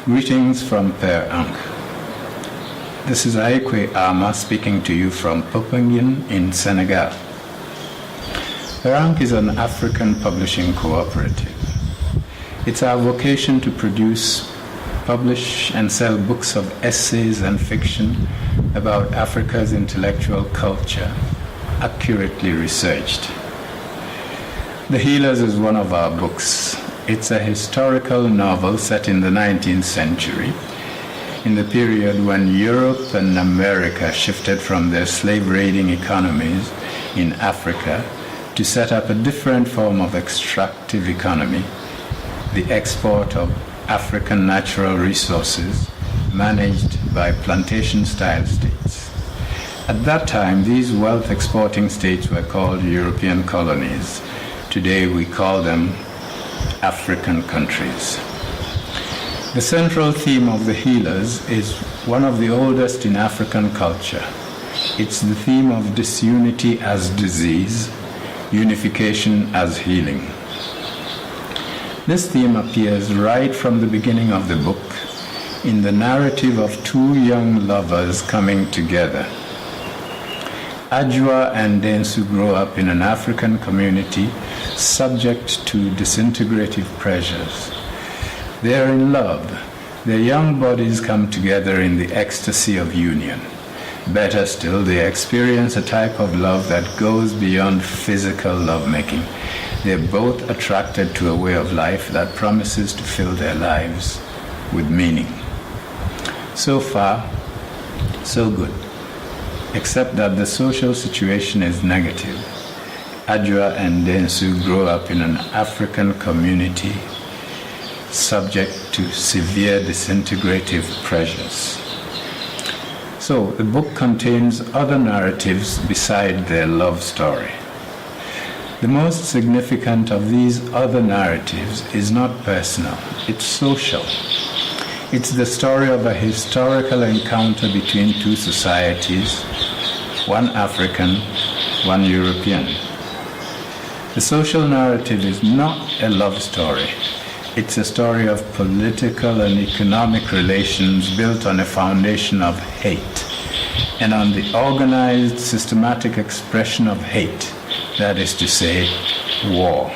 Greetings from Père Ankh. This is Ayi Kwei Armah speaking to you from Popenguine in Senegal. Père Ankh is an African publishing cooperative. It's our vocation to produce, publish, and sell books of essays and fiction about Africa's intellectual culture, accurately researched. The Healers is one of our books. It's a historical novel set in the 19th century, in the period when Europe and America shifted from their slave-raiding economies in Africa to set up a different form of extractive economy, the export of African natural resources managed by plantation-style states. At that time, these wealth-exporting states were called European colonies. Today we call them African countries. The central theme of The Healers is one of the oldest in African culture. It's the theme of disunity as disease, unification as healing. This theme appears right from the beginning of the book in the narrative of two young lovers coming together. Ajua and Densu grow up in an African community subject to disintegrative pressures. They are in love. Their young bodies come together in the ecstasy of union. Better still, they experience a type of love that goes beyond physical lovemaking. They're both attracted to a way of life that promises to fill their lives with meaning. So far, so good. Except that the social situation is negative. Ajua and Densu grow up in an African community subject to severe disintegrative pressures. So the book contains other narratives beside their love story. The most significant of these other narratives is not personal, it's social. It's the story of a historical encounter between two societies, one African, one European. The social narrative is not a love story. It's a story of political and economic relations built on a foundation of hate and on the organized, systematic expression of hate, that is to say, war.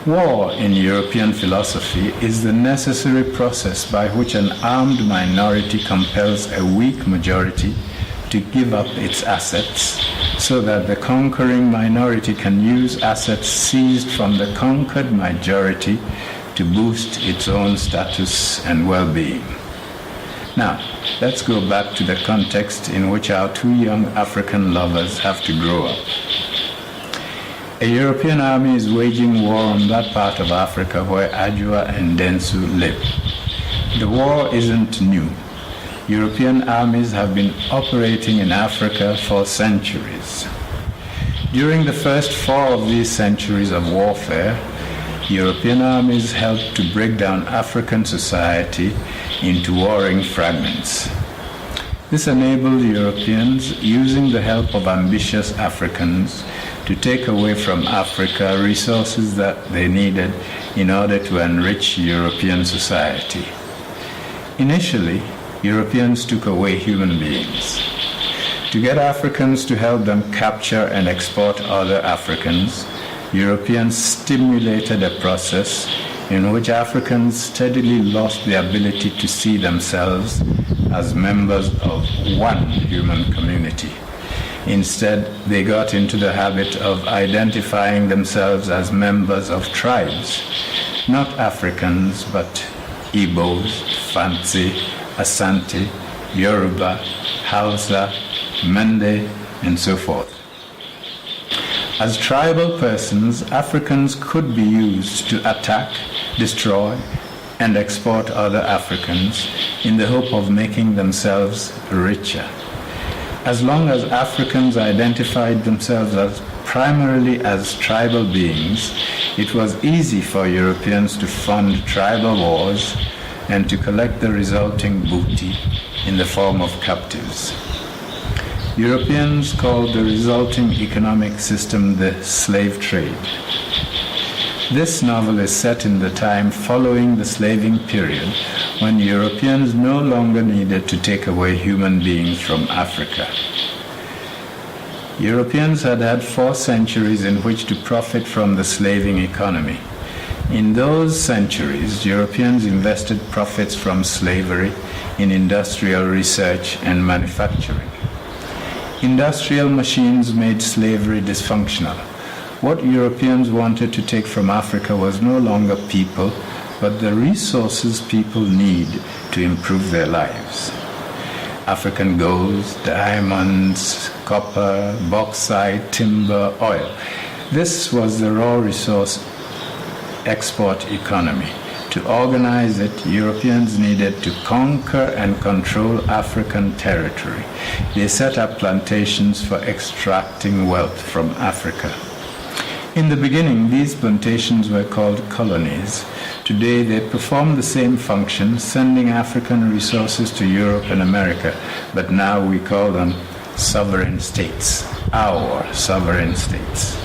War in European philosophy is the necessary process by which an armed minority compels a weak majority to give up its assets so that the conquering minority can use assets seized from the conquered majority to boost its own status and well-being. Now, let's go back to the context in which our two young African lovers have to grow up. A European army is waging war on that part of Africa where Ajua and Densu live. The war isn't new. European armies have been operating in Africa for centuries. During the first 4 of these centuries of warfare, European armies helped to break down African society into warring fragments. This enabled Europeans, using the help of ambitious Africans, to take away from Africa resources that they needed in order to enrich European society. Initially, Europeans took away human beings. To get Africans to help them capture and export other Africans, Europeans stimulated a process in which Africans steadily lost the ability to see themselves as members of one human community. Instead, they got into the habit of identifying themselves as members of tribes, not Africans, but Igbos, Fanti, Asante, Yoruba, Hausa, Mende, and so forth. As tribal persons, Africans could be used to attack, destroy, and export other Africans in the hope of making themselves richer. As long as Africans identified themselves as primarily as tribal beings, it was easy for Europeans to fund tribal wars and to collect the resulting booty in the form of captives. Europeans called the resulting economic system the slave trade. This novel is set in the time following the slaving period, when Europeans no longer needed to take away human beings from Africa. Europeans had had 4 centuries in which to profit from the slaving economy. In those centuries, Europeans invested profits from slavery in industrial research and manufacturing. Industrial machines made slavery dysfunctional. What Europeans wanted to take from Africa was no longer people, but the resources people need to improve their lives. African gold, diamonds, copper, bauxite, timber, oil. This was the raw resource export economy. To organize it, Europeans needed to conquer and control African territory. They set up plantations for extracting wealth from Africa. In the beginning, these plantations were called colonies. Today, they perform the same function, sending African resources to Europe and America, but now we call them sovereign states, our sovereign states.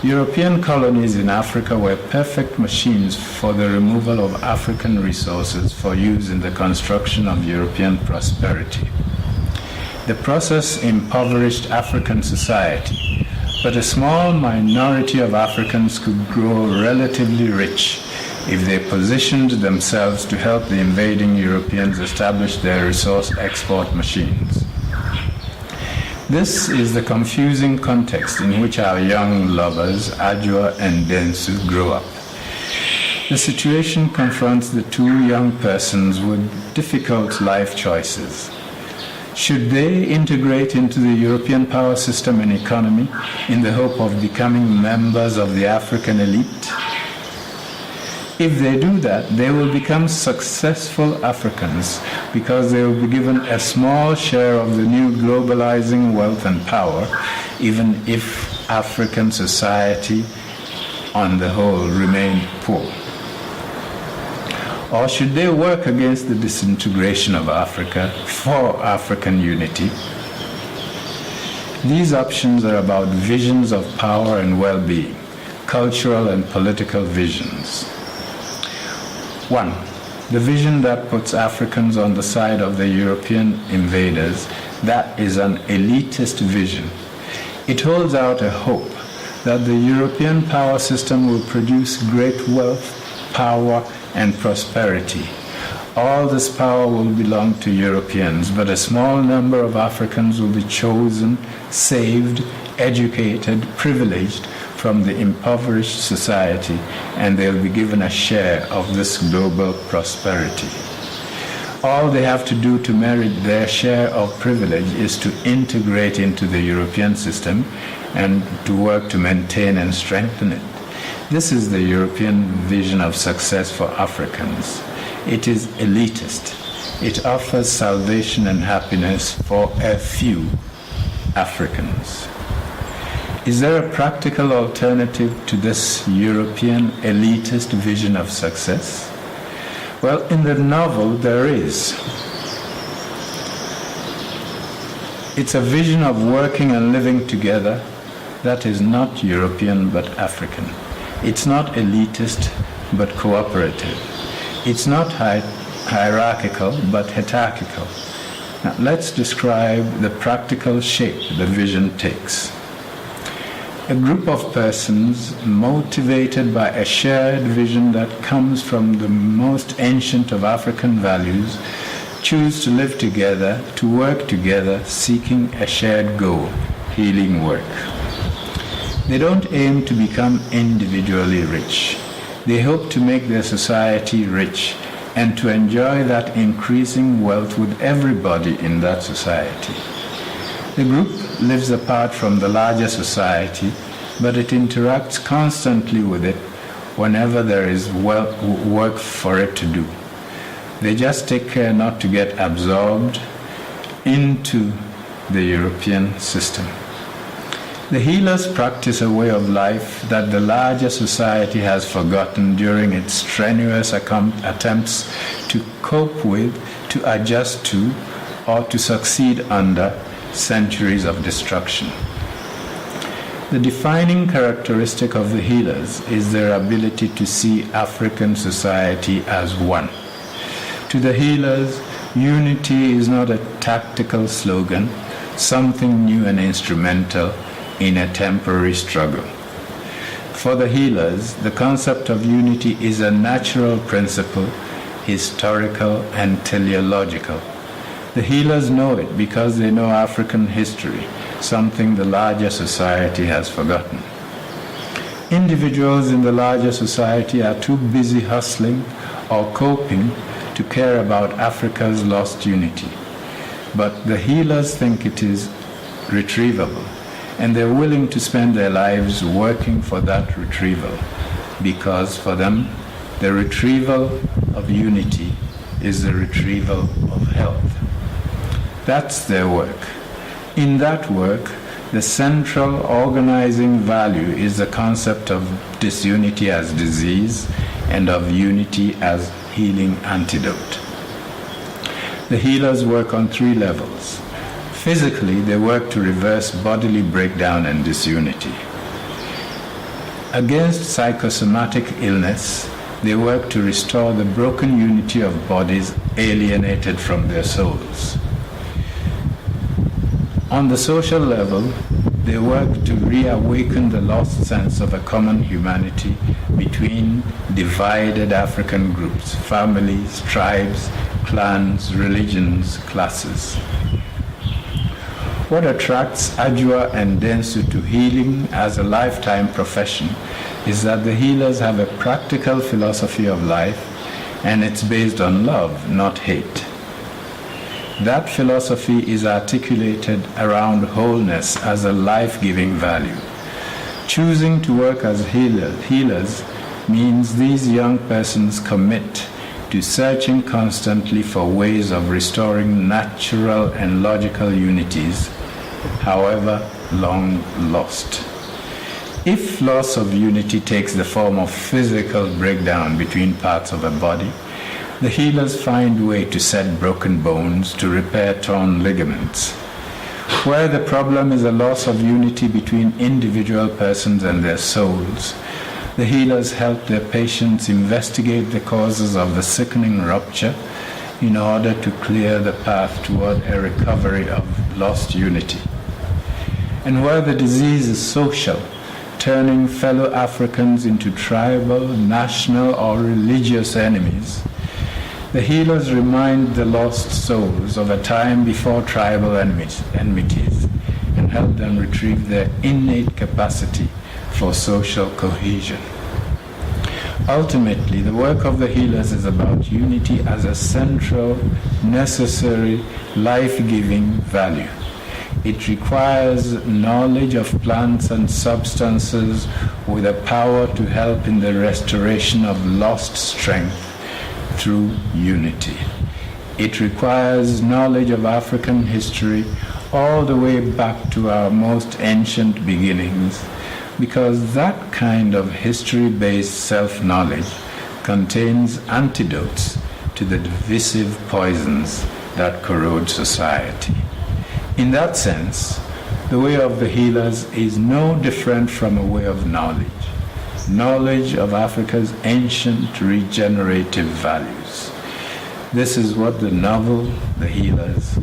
European colonies in Africa were perfect machines for the removal of African resources for use in the construction of European prosperity. The process impoverished African society, but a small minority of Africans could grow relatively rich if they positioned themselves to help the invading Europeans establish their resource export machines. This is the confusing context in which our young lovers, Adjoa and Densu, grow up. The situation confronts the 2 young persons with difficult life choices. Should they integrate into the European power system and economy in the hope of becoming members of the African elite? If they do that, they will become successful Africans because they will be given a small share of the new globalizing wealth and power, even if African society on the whole remained poor. Or should they work against the disintegration of Africa for African unity? These options are about visions of power and well-being, cultural and political visions. 1. The vision that puts Africans on the side of the European invaders, that is an elitist vision. It holds out a hope that the European power system will produce great wealth, power, and prosperity. All this power will belong to Europeans, but a small number of Africans will be chosen, saved, educated, privileged from the impoverished society, and they'll be given a share of this global prosperity. All they have to do to merit their share of privilege is to integrate into the European system and to work to maintain and strengthen it. This is the European vision of success for Africans. It is elitist. It offers salvation and happiness for a few Africans. Is there a practical alternative to this European elitist vision of success? Well, in the novel there is. It's a vision of working and living together that is not European but African. It's not elitist but cooperative. It's not hierarchical but hetarchical. Now let's describe the practical shape the vision takes. A group of persons motivated by a shared vision that comes from the most ancient of African values choose to live together, to work together, seeking a shared goal, healing work. They don't aim to become individually rich. They hope to make their society rich and to enjoy that increasing wealth with everybody in that society. The group lives apart from the larger society, but it interacts constantly with it whenever there is work for it to do. They just take care not to get absorbed into the European system. The healers practice a way of life that the larger society has forgotten during its strenuous attempts to cope with, to adjust to, or to succeed under centuries of destruction. The defining characteristic of the healers is their ability to see African society as one. To the healers, unity is not a tactical slogan, something new and instrumental in a temporary struggle. For the healers, the concept of unity is a natural principle, historical and teleological. The healers know it because they know African history, something the larger society has forgotten. Individuals in the larger society are too busy hustling or coping to care about Africa's lost unity. But the healers think it is retrievable, and they're willing to spend their lives working for that retrieval, because for them, the retrieval of unity is the retrieval of health. That's their work. In that work, the central organizing value is the concept of disunity as disease and of unity as healing antidote. The healers work on 3 levels. Physically, they work to reverse bodily breakdown and disunity. Against psychosomatic illness, they work to restore the broken unity of bodies alienated from their souls. On the social level, they work to reawaken the lost sense of a common humanity between divided African groups, families, tribes, clans, religions, classes. What attracts Adjoa and Densu to healing as a lifetime profession is that the healers have a practical philosophy of life, and it's based on love, not hate. That philosophy is articulated around wholeness as a life-giving value. Choosing to work as healers means these young persons commit to searching constantly for ways of restoring natural and logical unities, however long lost. If loss of unity takes the form of physical breakdown between parts of a body, the healers find a way to set broken bones, to repair torn ligaments. Where the problem is a loss of unity between individual persons and their souls, the healers help their patients investigate the causes of the sickening rupture in order to clear the path toward a recovery of lost unity. And where the disease is social, turning fellow Africans into tribal, national, or religious enemies, the healers remind the lost souls of a time before tribal enmities and help them retrieve their innate capacity for social cohesion. Ultimately, the work of the healers is about unity as a central, necessary, life-giving value. It requires knowledge of plants and substances with a power to help in the restoration of lost strength through unity. It requires knowledge of African history all the way back to our most ancient beginnings, because that kind of history-based self-knowledge contains antidotes to the divisive poisons that corrode society. In that sense, the way of the healers is no different from a way of knowledge of Africa's ancient regenerative values. This is what the novel, The Healers,